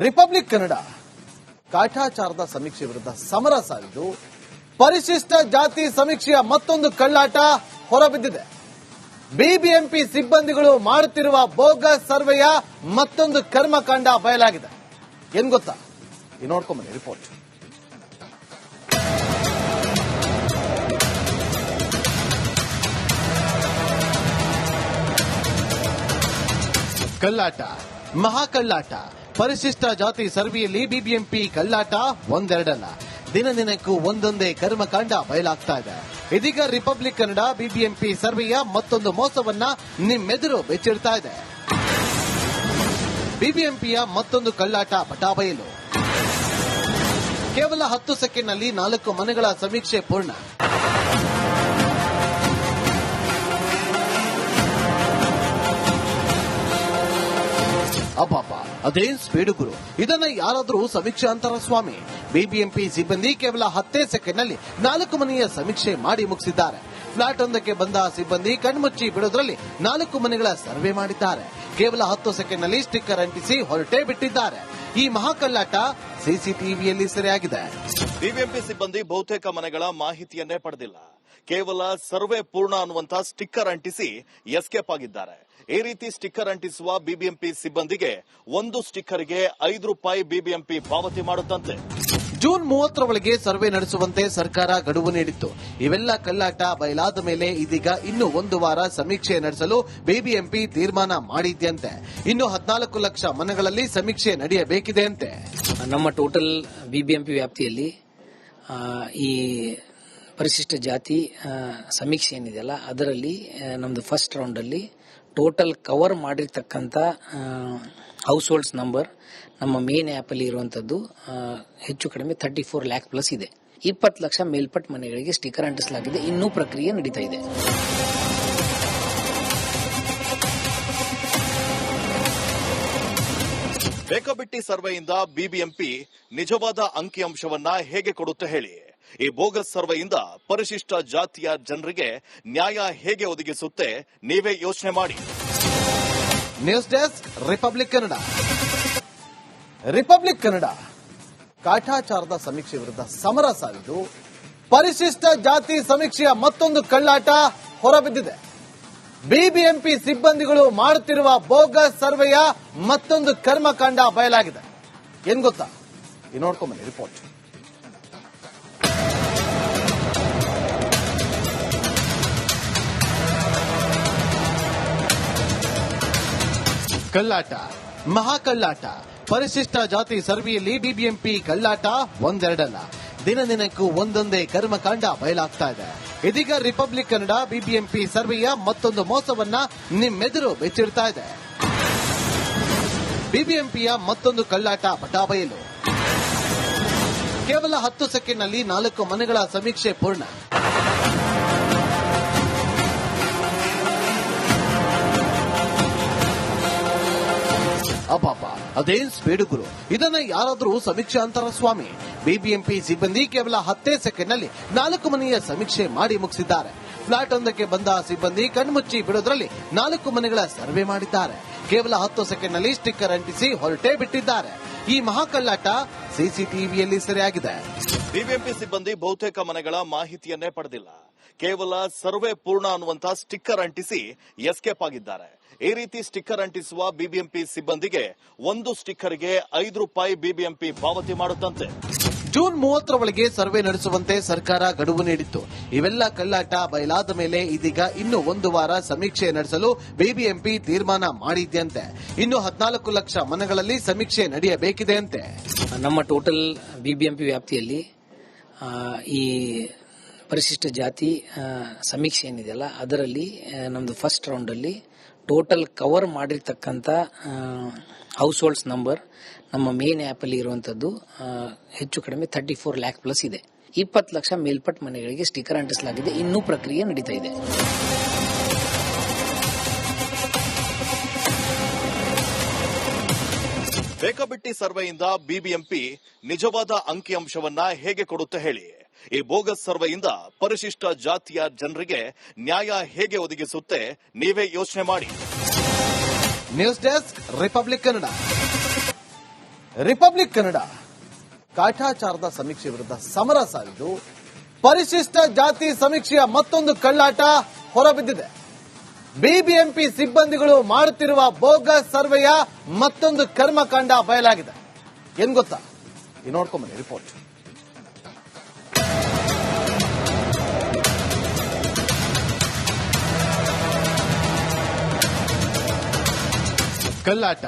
Republic Kannada ಕಾಟಾಚಾರದ ಸಮೀಕ್ಷೆ ವಿರುದ್ಧ ಸಮರ ಸಾರಿದ್ದು ಪರಿಶಿಷ್ಟ ಜಾತಿ ಸಮೀಕ್ಷೆಯ ಮತ್ತೊಂದು ಕಳ್ಳಾಟ ಹೊರಬಿದ್ದಿದೆ. ಬಿಬಿಎಂಪಿ ಸಿಬ್ಬಂದಿಗಳು ಮಾಡುತ್ತಿರುವ ಬೋಗಸ್ ಸರ್ವೆಯ ಮತ್ತೊಂದು ಕರ್ಮಕಾಂಡ ಬಯಲಾಗಿದೆ. ಏನ್ ಗೊತ್ತಾ? ನೋಡ್ಕೊಂಬನ್ನಿ ರಿಪೋರ್ಟ್. ಕಳ್ಳಾಟ, ಮಹಾಕಳ್ಳಾಟ. ಪರಿಶಿಷ್ಟ ಜಾತಿ ಸರ್ವೆಯಲ್ಲಿ ಬಿಬಿಎಂಪಿ ಕಳ್ಳಾಟ ಒಂದೆರಡಲ್ಲ, ದಿನದಿನಕ್ಕೂ ಒಂದೊಂದೇ ಕರ್ಮಕಾಂಡ ಬಯಲಾಗ್ತಾ ಇದೆ. ಇದೀಗ ರಿಪಬ್ಲಿಕ್ ಕನ್ನಡ ಬಿಬಿಎಂಪಿ ಸರ್ವೆಯ ಮತ್ತೊಂದು ಮೋಸವನ್ನ ನಿಮ್ಮೆದುರು ಬೆಚ್ಚಿಡ್ತಾ ಇದೆ. ಬಿಬಿಎಂಪಿಯ ಮತ್ತೊಂದು ಕಳ್ಳಾಟ ಬಟಾಬಯಲು. ಕೇವಲ 10 ಸೆಕೆಂಡ್ನಲ್ಲಿ 4 ಮನೆಗಳ ಸಮೀಕ್ಷೆ ಪೂರ್ಣ. ಅಬ್ಬಾಪ, ಅದೇನ್ ಸ್ಪೀಡು ಗುರು! ಇದನ್ನ ಯಾರಾದ್ರೂ ಸಮೀಕ್ಷೆ ಅಂತಾರ ಸ್ವಾಮಿ? ಬಿಬಿಎಂಪಿ ಸಿಬ್ಬಂದಿ ಕೇವಲ 10 ಸೆಕೆಂಡ್ನಲ್ಲಿ 4 ಮನೆಯ ಸಮೀಕ್ಷೆ ಮಾಡಿ ಮುಗಿಸಿದ್ದಾರೆ. ಫ್ಲಾಟ್ ಒಂದಕ್ಕೆ ಬಂದ ಸಿಬ್ಬಂದಿ ಕಣ್ಮುಚ್ಚಿ ಬಿಡೋದ್ರಲ್ಲಿ 4 ಮನೆಗಳ ಸರ್ವೆ ಮಾಡಿದ್ದಾರೆ. ಕೇವಲ 10 ಸೆಕೆಂಡ್ನಲ್ಲಿ ಸ್ಟಿಕ್ಕರ್ ಅಂಟಿಸಿ ಹೊರಟೇ ಬಿಟ್ಟಿದ್ದಾರೆ. ಈ ಮಹಾಕಳ್ಳಾಟ ಸಿಸಿಟಿವಿಯಲ್ಲಿ ಸೆರೆಯಾಗಿದೆ. ಬಿಬಿಎಂಪಿ ಸಿಬ್ಬಂದಿ ಬಹುತೇಕ ಮನೆಗಳ ಮಾಹಿತಿಯನ್ನೇ ಪಡೆದಿಲ್ಲ. ಕೇವಲ ಸರ್ವೆ ಪೂರ್ಣ ಅನ್ನುವಂತ ಸ್ಟಿಕ್ಕರ್ ಅಂಟಿಸಿ ಎಸ್ಕೇಪ್ ಆಗಿದ್ದಾರೆ. ಈ ರೀತಿ ಸ್ಟಿಕ್ಕರ್ ಅಂಟಿಸುವ ಬಿಬಿಎಂಪಿ ಸಿಬ್ಬಂದಿಗೆ ಒಂದು ಸ್ಟಿಕ್ಕರ್ಗೆ ₹5 ಬಿಬಿಎಂಪಿ ಪಾವತಿ ಮಾಡುತ್ತಂತೆ. ಜೂನ್ 30 ಒಳಗೆ ಸರ್ವೆ ನಡೆಸುವಂತೆ ಸರ್ಕಾರ ಗಡುವು ನೀಡಿತ್ತು. ಇವೆಲ್ಲ ಕಳ್ಳಾಟ ಬಯಲಾದ ಮೇಲೆ ಇದೀಗ ಇನ್ನು 1 ವಾರ ಸಮೀಕ್ಷೆ ನಡೆಸಲು ಬಿಬಿಎಂಪಿ ತೀರ್ಮಾನ ಮಾಡಿದ್ಯಂತೆ. ಇನ್ನು 14 ಲಕ್ಷ ಮನೆಗಳಲ್ಲಿ ಸಮೀಕ್ಷೆ ನಡೆಯಬೇಕಿದೆ ಅಂತೆ. ನಮ್ಮ ಟೋಟಲ್ ಬಿಬಿಎಂಪಿ ವ್ಯಾಪ್ತಿಯಲ್ಲಿ ಈ ಪರಿಶಿಷ್ಟ ಜಾತಿ ಸಮೀಕ್ಷೆ ಏನಿದೆಯಲ್ಲ, ಅದರಲ್ಲಿ ನಮ್ದು ಫಸ್ಟ್ ರೌಂಡ್ ಅಲ್ಲಿ ಟೋಟಲ್ ಕವರ್ ಮಾಡಿರ್ತಕ್ಕಂಥ ಹೌಸ್ ಹೋಲ್ಡ್ಸ್ ನಂಬರ್ ನಮ್ಮ ಮೇನ್ ಆಪ್ ಅಲ್ಲಿ ಇರುವಂತದ್ದು ಹೆಚ್ಚು ಕಡಿಮೆ 34 ಲ್ಯಾಕ್ ಪ್ಲಸ್ ಇದೆ. 20 ಲಕ್ಷ ಮೇಲ್ಪಟ್ಟ ಮನೆಗಳಿಗೆ ಸ್ಟಿಕ್ಕರ್ ಅಂಟಿಸಲಾಗಿದೆ. ಇನ್ನೂ ಪ್ರಕ್ರಿಯೆ ನಡೀತಾ ಇದೆ. ಬೇಕಾಬಿಟ್ಟಿ ಸರ್ವೆಯಿಂದ ಬಿಬಿಎಂಪಿ ನಿಜವಾದ ಅಂಕಿಅಂಶವನ್ನ ಹೇಗೆ ಕೊಡುತ್ತೆ ಹೇಳಿ? ಈ ಬೋಗಸ್ ಸರ್ವೆಯಿಂದ ಪರಿಶಿಷ್ಟ ಜಾತಿಯ ಜನರಿಗೆ ನ್ಯಾಯ ಹೇಗೆ ಒದಗಿಸುತ್ತೆ? ನೀವೇ ಯೋಚನೆ ಮಾಡಿ. News desk, Republic Kannada. Republic Kannada ಕಾಟಾಚಾರದ ಸಮೀಕ್ಷೆ ವಿರುದ್ಧ ಸಮರ ಸಾರಿದ್ದು ಪರಿಶಿಷ್ಟ ಜಾತಿ ಸಮೀಕ್ಷೆಯ ಮತ್ತೊಂದು ಕಳ್ಳಾಟ ಹೊರಬಿದ್ದಿದೆ. ಬಿಬಿಎಂಪಿ ಸಿಬ್ಬಂದಿಗಳು ಮಾಡುತ್ತಿರುವ ಬೋಗಸ್ ಸರ್ವೆಯ ಮತ್ತೊಂದು ಕರ್ಮಕಾಂಡ ಬಯಲಾಗಿದೆ. ಏನ್ ಗೊತ್ತಾ? ನೋಡ್ಕೊಂಬನ್ನಿ ರಿಪೋರ್ಟ್. ಕಳ್ಳಾಟ, ಮಹಾಕಳ್ಳಾಟ. ಪರಿಶಿಷ್ಟ ಜಾತಿ ಸರ್ವೆಯಲ್ಲಿ ಬಿಬಿಎಂಪಿ ಕಳ್ಳಾಟ ಒಂದೆರಡಲ್ಲ, ದಿನದಿನಕ್ಕೂ ಒಂದೊಂದೇ ಕರ್ಮಕಾಂಡ ಬಯಲಾಗ್ತಾ ಇದೆ. ಇದೀಗ ರಿಪಬ್ಲಿಕ್ ಕನ್ನಡ ಬಿಬಿಎಂಪಿ ಸರ್ವೆಯ ಮತ್ತೊಂದು ಮೋಸವನ್ನ ನಿಮ್ಮೆದುರು ಬೆಚ್ಚಿಡ್ತಾ ಇದೆ. ಬಿಬಿಎಂಪಿಯ ಮತ್ತೊಂದು ಕಳ್ಳಾಟ ಬಟಾಬಯಲು. ಕೇವಲ 10 ಸೆಕೆಂಡ್ನಲ್ಲಿ 4 ಮನೆಗಳ ಸಮೀಕ್ಷೆ ಪೂರ್ಣ. ಅಬ್ಬಾಪ, ಅದೇನ್ ಸ್ಪೀಡು ಗುರು! ಇದನ್ನ ಯಾರಾದ್ರೂ ಸಮೀಕ್ಷೆ ಅಂತಾರ ಸ್ವಾಮಿ? ಬಿಬಿಎಂಪಿ ಸಿಬ್ಬಂದಿ ಕೇವಲ 10 ಸೆಕೆಂಡ್ನಲ್ಲಿ 4 ಮನೆಯ ಸಮೀಕ್ಷೆ ಮಾಡಿ ಮುಗಿಸಿದ್ದಾರೆ. ಫ್ಲಾಟ್ ಒಂದಕ್ಕೆ ಬಂದ ಸಿಬ್ಬಂದಿ ಕಣ್ಮುಚ್ಚಿ ಬಿಡೋದ್ರಲ್ಲಿ 4 ಮನೆಗಳ ಸರ್ವೆ ಮಾಡಿದ್ದಾರೆ. ಕೇವಲ 10 ಸೆಕೆಂಡ್ನಲ್ಲಿ ಸ್ಟಿಕ್ಕರ್ ಅಂಟಿಸಿ ಹೊರಟೇ ಬಿಟ್ಟಿದ್ದಾರೆ. ಈ ಮಹಾಕಳ್ಳಾಟ ಸಿಸಿಟಿವಿಯಲ್ಲಿ ಸೆರೆಯಾಗಿದೆ. ಬಿಬಿಎಂಪಿ ಸಿಬ್ಬಂದಿ ಬಹುತೇಕ ಮನೆಗಳ ಮಾಹಿತಿಯನ್ನೇ ಪಡೆದಿಲ್ಲ. ಕೇವಲ ಸರ್ವೆ ಪೂರ್ಣ ಅನ್ನುವಂತ ಸ್ಟಿಕ್ಕರ್ ಅಂಟಿಸಿ ಎಸ್ಕೇಪ್ ಆಗಿದ್ದಾರೆ. ಈ ರೀತಿ ಸ್ಟಿಕ್ಕರ್ ಅಂಟಿಸುವ ಬಿಬಿಎಂಪಿ ಸಿಬ್ಬಂದಿಗೆ ಒಂದು ಸ್ಟಿಕ್ಕರ್ಗೆ ₹5 ಬಿಬಿಎಂಪಿ ಪಾವತಿ ಮಾಡುತ್ತಂತೆ. ಜೂನ್ 30 ಒಳಗೆ ಸರ್ವೆ ನಡೆಸುವಂತೆ ಸರ್ಕಾರ ಗಡುವು ನೀಡಿತ್ತು. ಇವೆಲ್ಲ ಕಳ್ಳಾಟ ಬಯಲಾದ ಮೇಲೆ ಇದೀಗ ಇನ್ನು 1 ವಾರ ಸಮೀಕ್ಷೆ ನಡೆಸಲು ಬಿಬಿಎಂಪಿ ತೀರ್ಮಾನ ಮಾಡಿದ್ಯಂತೆ. ಇನ್ನು 14 ಲಕ್ಷ ಮನೆಗಳಲ್ಲಿ ಸಮೀಕ್ಷೆ ನಡೆಯಬೇಕಿದೆ ಅಂತೆ. ನಮ್ಮ ಟೋಟಲ್ ಬಿಬಿಎಂಪಿ ವ್ಯಾಪ್ತಿಯಲ್ಲಿ ಈ ಪರಿಶಿಷ್ಟ ಜಾತಿ ಸಮೀಕ್ಷೆ ಏನಿದೆಯಲ್ಲ, ಅದರಲ್ಲಿ ನಮ್ದು ಫಸ್ಟ್ ರೌಂಡ್ ಅಲ್ಲಿ ಟೋಟಲ್ ಕವರ್ ಮಾಡಿರ್ತಕ್ಕಂಥ ಹೌಸ್ ಹೋಲ್ಡ್ಸ್ ನಂಬರ್ ನಮ್ಮ ಮೇನ್ ಆಪ್ ಅಲ್ಲಿ ಇರುವಂತದ್ದು ಹೆಚ್ಚು ಕಡಿಮೆ 34 ಲ್ಯಾಕ್ ಪ್ಲಸ್ ಇದೆ. 20 ಲಕ್ಷ ಮೇಲ್ಪಟ್ಟ ಮನೆಗಳಿಗೆ ಸ್ಟಿಕ್ಕರ್ ಅಂಟಿಸಲಾಗಿದೆ. ಇನ್ನೂ ಪ್ರಕ್ರಿಯೆ ನಡೀತಾ ಇದೆ. ಬೇಕಾಬಿಟ್ಟಿ ಸರ್ವೆಯಿಂದ ಬಿಬಿಎಂಪಿ ನಿಜವಾದ ಅಂಕಿಅಂಶವನ್ನ ಹೇಗೆ ಕೊಡುತ್ತೆ ಹೇಳಿ? ಈ ಬೋಗಸ್ ಸರ್ವೆಯಿಂದ ಪರಿಶಿಷ್ಟ ಜಾತಿಯ ಜನರಿಗೆ ನ್ಯಾಯ ಹೇಗೆ ಒದಗಿಸುತ್ತೆ? ನೀವೇ ಯೋಚನೆ ಮಾಡಿ. News desk, Republic Kannada. Republic Kannada ಕಾಟಾಚಾರದ ಸಮೀಕ್ಷೆ ವಿರುದ್ಧ ಸಮರ ಸಾರಿದ್ದು ಪರಿಶಿಷ್ಟ ಜಾತಿ ಸಮೀಕ್ಷೆಯ ಮತ್ತೊಂದು ಕಳ್ಳಾಟ ಹೊರಬಿದ್ದಿದೆ. ಬಿಬಿಎಂಪಿ ಸಿಬ್ಬಂದಿಗಳು ಮಾಡುತ್ತಿರುವ ಬೋಗಸ್ ಸರ್ವೆಯ ಮತ್ತೊಂದು ಕರ್ಮಕಾಂಡ ಬಯಲಾಗಿದೆ. ಏನ್ ಗೊತ್ತಾ? ನೋಡ್ಕೊಂಬನ್ನಿ ರಿಪೋರ್ಟ್. ಕಳ್ಳಾಟ,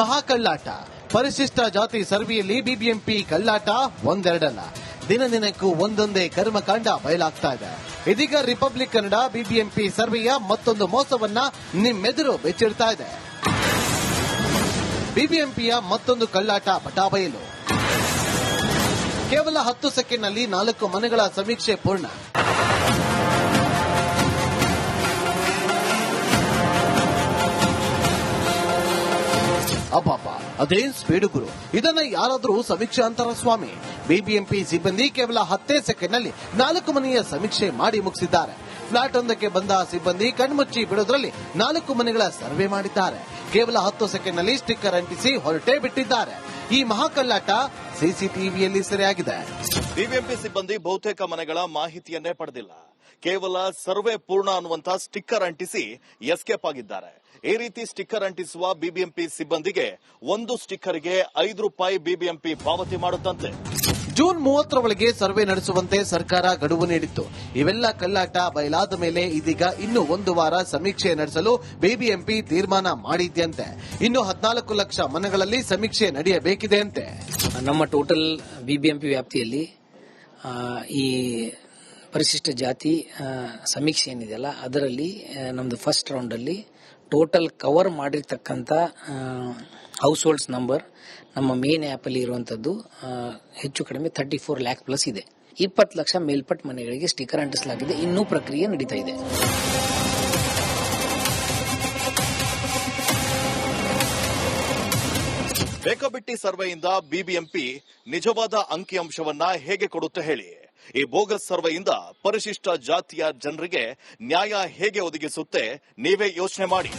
ಮಹಾಕಳ್ಳಾಟ. ಪರಿಶಿಷ್ಟ ಜಾತಿ ಸರ್ವೆಯಲ್ಲಿ ಬಿಬಿಎಂಪಿ ಕಳ್ಳಾಟ ಒಂದೆರಡಲ್ಲ, ದಿನದಿನಕ್ಕೂ ಒಂದೊಂದೇ ಕರ್ಮಕಾಂಡ ಬಯಲಾಗ್ತಾ ಇದೆ. ಇದೀಗ ರಿಪಬ್ಲಿಕ್ ಕನ್ನಡ ಬಿಬಿಎಂಪಿ ಸರ್ವೆಯ ಮತ್ತೊಂದು ಮೋಸವನ್ನ ನಿಮ್ಮೆದುರು ಬೆಚ್ಚಿಡ್ತಾ ಇದೆ. ಬಿಬಿಎಂಪಿಯ ಮತ್ತೊಂದು ಕಳ್ಳಾಟ ಬಟಾಬಯಲು. ಕೇವಲ 10 ಸೆಕೆಂಡ್ನಲ್ಲಿ 4 ಮನೆಗಳ ಸಮೀಕ್ಷೆ ಪೂರ್ಣ. ಅಬ್ಬಬ್ಬ, ಅದೇನ್ ಸ್ಪೀಡು ಗುರು! ಇದನ್ನ ಯಾರಾದ್ರೂ ಸಮೀಕ್ಷೆ ಅಂತಾರ ಸ್ವಾಮಿ? ಬಿಬಿಎಂಪಿ ಸಿಬ್ಬಂದಿ ಕೇವಲ 10 ಸೆಕೆಂಡ್ನಲ್ಲಿ 4 ಮನೆಯ ಸಮೀಕ್ಷೆ ಮಾಡಿ ಮುಗಿಸಿದ್ದಾರೆ. ಫ್ಲಾಟ್ ಒಂದಕ್ಕೆ ಬಂದ ಸಿಬ್ಬಂದಿ ಕಣ್ಮುಚ್ಚಿ ಬಿಡೋದ್ರಲ್ಲಿ 4 ಮನೆಗಳ ಸರ್ವೆ ಮಾಡಿದ್ದಾರೆ. ಕೇವಲ 10 ಸೆಕೆಂಡ್ನಲ್ಲಿ ಸ್ಟಿಕ್ಕರ್ ಅಂಟಿಸಿ ಹೊರಟೇ ಬಿಟ್ಟಿದ್ದಾರೆ. ಈ ಮಹಾಕಳ್ಳಾಟ ಸಿಸಿಟಿವಿಯಲ್ಲಿ ಸೆರೆಯಾಗಿದೆ. ಬಿಬಿಎಂಪಿ ಸಿಬ್ಬಂದಿ ಬಹುತೇಕ ಮನೆಗಳ ಮಾಹಿತಿಯನ್ನೇ ಪಡೆದಿಲ್ಲ. ಕೇವಲ ಸರ್ವೆ ಪೂರ್ಣ ಅನ್ನುವಂತ ಸ್ಟಿಕ್ಕರ್ ಅಂಟಿಸಿ ಎಸ್ಕೇಪ್ ಆಗಿದ್ದಾರೆ. ಈ ರೀತಿ ಸ್ಟಿಕ್ಕರ್ ಅಂಟಿಸುವ ಬಿಬಿಎಂಪಿ ಸಿಬ್ಬಂದಿಗೆ ಒಂದು ಸ್ಟಿಕ್ಕರ್ಗೆ ₹5 ಬಿಬಿಎಂಪಿ ಪಾವತಿ ಮಾಡುತ್ತಂತೆ. ಜೂನ್ 30 ಒಳಗೆ ಸರ್ವೆ ನಡೆಸುವಂತೆ ಸರ್ಕಾರ ಗಡುವು ನೀಡಿತ್ತು. ಇವೆಲ್ಲ ಕಳ್ಳಾಟ ಬಯಲಾದ ಮೇಲೆ ಇದೀಗ ಇನ್ನು 1 ವಾರ ಸಮೀಕ್ಷೆ ನಡೆಸಲು ಬಿಬಿಎಂಪಿ ತೀರ್ಮಾನ ಮಾಡಿದ್ಯಂತೆ. ಇನ್ನು 14 ಲಕ್ಷ ಮನೆಗಳಲ್ಲಿ ಸಮೀಕ್ಷೆ ನಡೆಯಬೇಕಿದೆ ಅಂತೆ. ನಮ್ಮ ಟೋಟಲ್ ಬಿಬಿಎಂಪಿ ವ್ಯಾಪ್ತಿಯಲ್ಲಿ ಈ ಪರಿಶಿಷ್ಟ ಜಾತಿ ಸಮೀಕ್ಷೆ ಏನಿದೆಯಲ್ಲ, ಅದರಲ್ಲಿ ನಮ್ದು ಫಸ್ಟ್ ರೌಂಡ್ ಅಲ್ಲಿ ಟೋಟಲ್ ಕವರ್ ಮಾಡಿರ್ತಕ್ಕಂಥ ಹೌಸ್ ಹೋಲ್ಡ್ಸ್ ನಂಬರ್ ನಮ್ಮ ಮೇನ್ ಆಪ್ ಅಲ್ಲಿ ಇರುವಂತದ್ದು ಹೆಚ್ಚು ಕಡಿಮೆ 34 ಲ್ಯಾಕ್ ಪ್ಲಸ್ ಇದೆ. 20 ಲಕ್ಷ ಮೇಲ್ಪಟ್ಟ ಮನೆಗಳಿಗೆ ಸ್ಟಿಕ್ಕರ್ ಅಂಟಿಸಲಾಗಿದೆ. ಇನ್ನೂ ಪ್ರಕ್ರಿಯೆ ನಡೀತಾ ಇದೆ. ಬೇಕಾಬಿಟ್ಟಿ ಸರ್ವೆಯಿಂದ ಬಿಬಿಎಂಪಿ ನಿಜವಾದ ಅಂಕಿಅಂಶವನ್ನ ಹೇಗೆ ಕೊಡುತ್ತೆ ಹೇಳಿ? ಈ ಬೋಗಸ್ ಸರ್ವೆಯಿಂದ ಪರಿಶಿಷ್ಟ ಜಾತಿಯ ಜನರಿಗೆ ನ್ಯಾಯ ಹೇಗೆ ಒದಗಿಸುತ್ತೆ? ನೀವೇ ಯೋಚನೆ ಮಾಡಿ.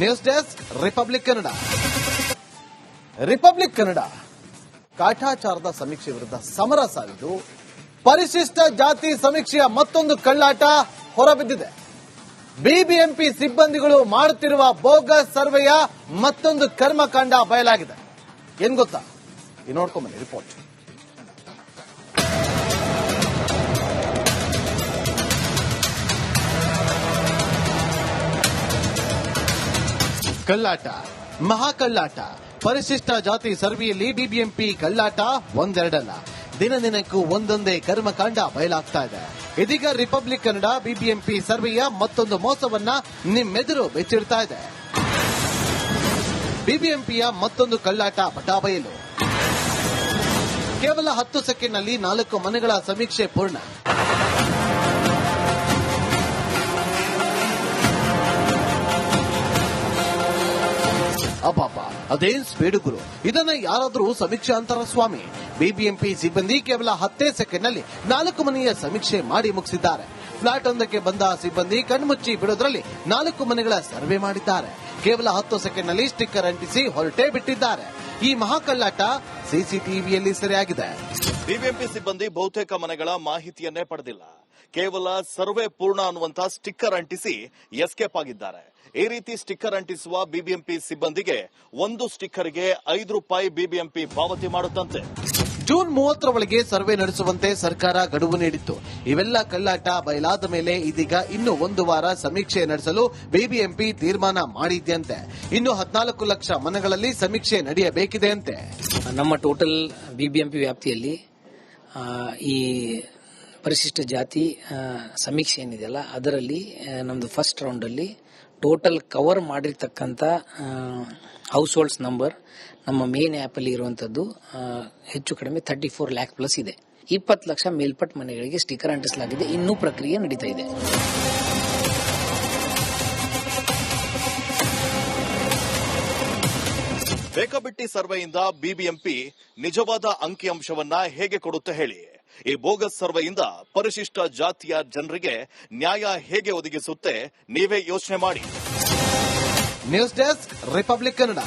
News desk, Republic Kannada. Republic Kannada ಕಾಟಾಚಾರದ ಸಮೀಕ್ಷೆ ವಿರುದ್ಧ ಸಮರ ಸಾರಿದ್ದು ಪರಿಶಿಷ್ಟ ಜಾತಿ ಸಮೀಕ್ಷೆಯ ಮತ್ತೊಂದು ಕಳ್ಳಾಟ ಹೊರಬಿದ್ದಿದೆ. ಬಿಬಿಎಂಪಿ ಸಿಬ್ಬಂದಿಗಳು ಮಾಡುತ್ತಿರುವ ಬೋಗಸ್ ಸರ್ವೆಯ ಮತ್ತೊಂದು ಕರ್ಮಕಾಂಡ ಬಯಲಾಗಿದೆ. ಏನ್ ಗೊತ್ತಾ? ನೋಡ್ಕೊಂಬನ್ನಿ ರಿಪೋರ್ಟ್. ಕಳ್ಳಾಟ, ಮಹಾಕಳ್ಳಾಟ. ಪರಿಶಿಷ್ಟ ಜಾತಿ ಸರ್ವೆಯಲ್ಲಿ ಬಿಬಿಎಂಪಿ ಕಳ್ಳಾಟ ಒಂದೆರಡಲ್ಲ, ದಿನದಿನಕ್ಕೂ ಒಂದೊಂದೇ ಕರ್ಮಕಾಂಡ ಬಯಲಾಗ್ತಾ ಇದೆ. ಇದೀಗ ರಿಪಬ್ಲಿಕ್ ಕನ್ನಡ ಬಿಬಿಎಂಪಿ ಸರ್ವೆಯ ಮತ್ತೊಂದು ಮೋಸವನ್ನ ನಿಮ್ಮೆದುರು ಬೆಚ್ಚಿಡ್ತಾ ಇದೆ. ಬಿಬಿಎಂಪಿಯ ಮತ್ತೊಂದು ಕಳ್ಳಾಟ ಬಟಾಬಯಲು. ಕೇವಲ 10 ಸೆಕೆಂಡ್ನಲ್ಲಿ 4 ಮನೆಗಳ ಸಮೀಕ್ಷೆ ಪೂರ್ಣ. ಅಬ್ಬಬ್ಬ, ಅದೇನ್ ಸ್ಪೀಡು ಗುರು! ಇದನ್ನ ಯಾರಾದ್ರೂ ಸಮೀಕ್ಷೆ ಅಂತಾರ ಸ್ವಾಮಿ? ಬಿಬಿಎಂಪಿ ಸಿಬ್ಬಂದಿ ಕೇವಲ 10 ಸೆಕೆಂಡ್ನಲ್ಲಿ 4 ಮನೆಯ ಸಮೀಕ್ಷೆ ಮಾಡಿ ಮುಗಿಸಿದ್ದಾರೆ. ಫ್ಲಾಟ್ ಒಂದಕ್ಕೆ ಬಂದ ಸಿಬ್ಬಂದಿ ಕಣ್ಮುಚ್ಚಿ ಬಿಡೋದ್ರಲ್ಲಿ 4 ಮನೆಗಳ ಸರ್ವೆ ಮಾಡಿದ್ದಾರೆ. ಕೇವಲ 10 ಸೆಕೆಂಡ್ನಲ್ಲಿ ಸ್ಟಿಕ್ಕರ್ ಅಂಟಿಸಿ ಹೊರಟೇ ಬಿಟ್ಟಿದ್ದಾರೆ. ಈ ಮಹಾಕಳ್ಳಾಟ ಸಿಸಿಟಿವಿಯಲ್ಲಿ ಸೆರೆಯಾಗಿದೆ. ಬಿಬಿಎಂಪಿ ಸಿಬ್ಬಂದಿ ಬಹುತೇಕ ಮನೆಗಳ ಮಾಹಿತಿಯನ್ನೇ ಪಡೆದಿಲ್ಲ. ಕೇವಲ ಸರ್ವೆ ಪೂರ್ಣ ಅನ್ನುವಂತ ಸ್ಟಿಕ್ಕರ್ ಅಂಟಿಸಿ ಎಸ್ಕೇಪ್ ಆಗಿದ್ದಾರೆ. ಈ ರೀತಿ ಸ್ಟಿಕ್ಕರ್ ಅಂಟಿಸುವ ಬಿಬಿಎಂಪಿ ಸಿಬ್ಬಂದಿಗೆ ಒಂದು ಸ್ಟಿಕ್ಕರ್ಗೆ ₹5 ಬಿಬಿಎಂಪಿ ಪಾವತಿ ಮಾಡುತ್ತಂತೆ. ಜೂನ್ 30 ಒಳಗೆ ಸರ್ವೆ ನಡೆಸುವಂತೆ ಸರ್ಕಾರ ಗಡುವು ನೀಡಿತ್ತು. ಇವೆಲ್ಲ ಕಳ್ಳಾಟ ಬಯಲಾದ ಮೇಲೆ ಇದೀಗ ಇನ್ನು 1 ವಾರ ಸಮೀಕ್ಷೆ ನಡೆಸಲು ಬಿಬಿಎಂಪಿ ತೀರ್ಮಾನ ಮಾಡಿದ್ಯಂತೆ. ಇನ್ನು 14 ಲಕ್ಷ ಮನೆಗಳಲ್ಲಿ ಸಮೀಕ್ಷೆ ನಡೆಯಬೇಕಿದೆ ಅಂತೆ. ನಮ್ಮ ಟೋಟಲ್ ಬಿಬಿಎಂಪಿ ವ್ಯಾಪ್ತಿಯಲ್ಲಿ ಈ ಪರಿಶಿಷ್ಟ ಜಾತಿ ಸಮೀಕ್ಷೆ ಏನಿದೆಯಲ್ಲ, ಅದರಲ್ಲಿ ನಮ್ದು ಫಸ್ಟ್ ರೌಂಡ್ ಅಲ್ಲಿ ಟೋಟಲ್ ಕವರ್ ಮಾಡಿರ್ತಕ್ಕಂಥ ಹೌಸ್ ಹೋಲ್ಡ್ಸ್ ನಂಬರ್ ನಮ್ಮ ಮೇನ್ ಆಪ್ ಅಲ್ಲಿ ಇರುವಂತದ್ದು ಹೆಚ್ಚು ಕಡಿಮೆ 34 ಲ್ಯಾಕ್ ಪ್ಲಸ್ ಇದೆ. 20 ಲಕ್ಷ ಮೇಲ್ಪಟ್ಟ ಮನೆಗಳಿಗೆ ಸ್ಟಿಕ್ಕರ್ ಅಂಟಿಸಲಾಗಿದೆ. ಇನ್ನೂ ಪ್ರಕ್ರಿಯೆ ನಡೀತಾ ಇದೆ. ಬೇಕಾಬಿಟ್ಟಿ ಸರ್ವೆಯಿಂದ ಬಿಬಿಎಂಪಿ ನಿಜವಾದ ಅಂಕಿಅಂಶವನ್ನ ಹೇಗೆ ಕೊಡುತ್ತೆ ಹೇಳಿ? ಈ ಬೋಗಸ್ ಸರ್ವೆಯಿಂದ ಪರಿಶಿಷ್ಟ ಜಾತಿಯ ಜನರಿಗೆ ನ್ಯಾಯ ಹೇಗೆ ಒದಗಿಸುತ್ತೆ? ನೀವೇ ಯೋಚನೆ ಮಾಡಿ. News desk, Republic Kannada.